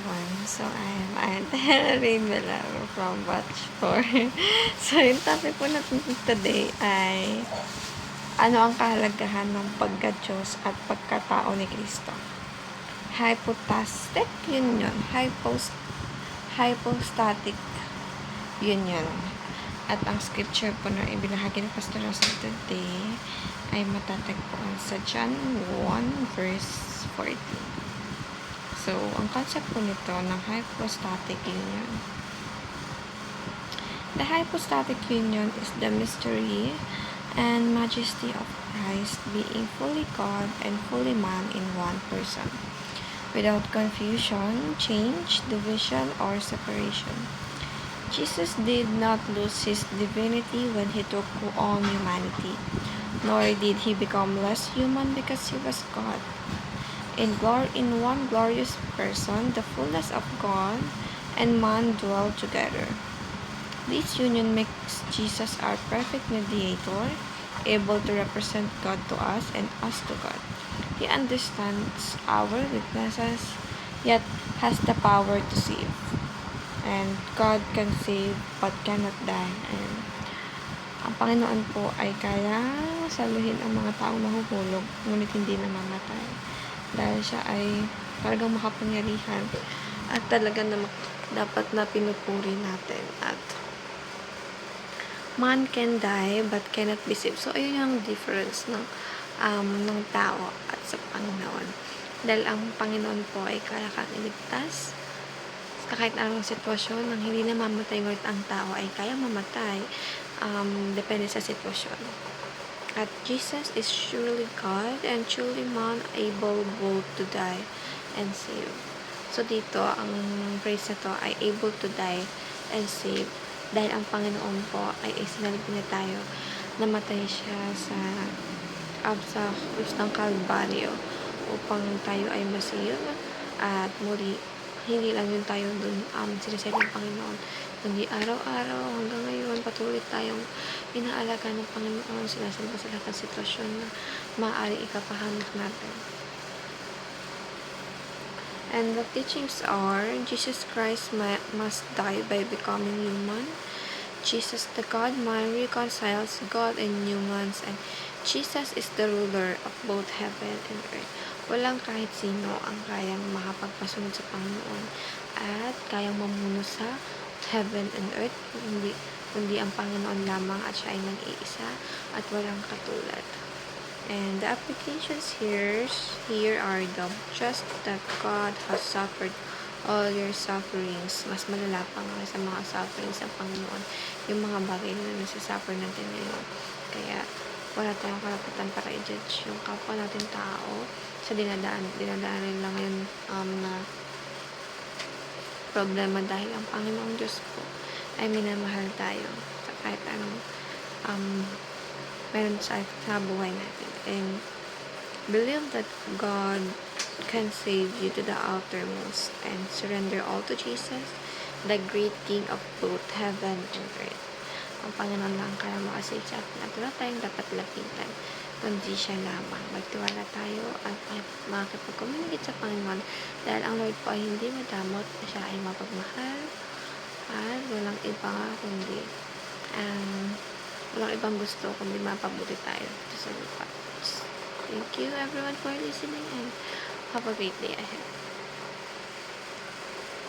everyone. So, I'm Rain Velar from Watch 4. So, yung topic po natin today ay ano ang kahalagahan ng pagka-Diyos at pagkatao ni Kristo. Hypostatic union. Hypostatic union. At ang scripture po na ibinahagi ng Pastor Rosa today ay matatagpuan sa John 1 verse 14. So, ang concept po nito ng hypostatic union. The hypostatic union is the mystery and majesty of Christ being fully God and fully man in one person, without confusion, change, division, or separation. Jesus did not lose his divinity when he took on humanity, nor did he become less human because he was God. In one glorious person, the fullness of God and man dwell together. This union makes Jesus our perfect mediator, able to represent God to us and us to God. He understands our weaknesses, yet has the power to save. And God can save but cannot die. And ang Panginoon po ay kaya saluhin ang mga taong mahuhulog, ngunit hindi namamatay. Dahil siya ay talagang makapangyarihan at talaga na dapat na pinupuri natin. At man can die but cannot be saved. So, ayun yung difference ng tao at sa Panginoon. Dahil ang Panginoon po ay kaya kang iligtas sa kahit anong sitwasyon. Nang hindi na mamatay, ngunit ang tao ay kaya mamatay. Depende sa sitwasyon. At Jesus is surely God and truly man, able both to die and save. So dito, ang phrase na to ay able to die and save. Dahil ang Panginoon po ay isinalipin na tayo. Namatay siya sa krus ng Kalbaryo upang tayo ay masave at muli. Hindi lang yun tayo dun sinasabi ng Panginoon, kundi araw-araw hanggang ngayon patuloy tayong inaalaga ng Panginoon, sinasamba sa lahat ng sitwasyon na maaaring ikapahamak natin. And the teachings are, Jesus Christ must die by becoming human. Jesus the God-man reconciles God and humans, and Jesus is the ruler of both heaven and earth. Walang kahit sino ang kayang makapagpasunod sa Panginoon at kayang mamuno sa heaven and earth, kundi ang Panginoon lamang, at siya ay nag-iisa at walang katulad. And the applications here are the just that God has suffered all your sufferings. Mas malala pa nga sa mga sufferings ng Panginoon yung mga bagay na nasasuffer natin ngayon. Kaya wala tayong karapatan para i-judge yung kapwa natin tao sa dinadaanan lang ngayon na problema, dahil ang Panginoong Diyos po ay minamahal tayo sa kahit anong meron sa buhay natin. And believe that God can save you to the outermost and surrender all to Jesus, the great King of both heaven and earth. Ang Panginoon lang kaya makasave sa atin at wala tayong dapat lapitan kundi siya lamang. Magtiwala tayo at makakipag-communicate sa Panginoon, dahil ang Lord po ay hindi madamot, siya ay mapagmahal at walang ibang gusto kundi mapabuti tayo sa lupa. Thank you everyone for listening and have a great day ahead.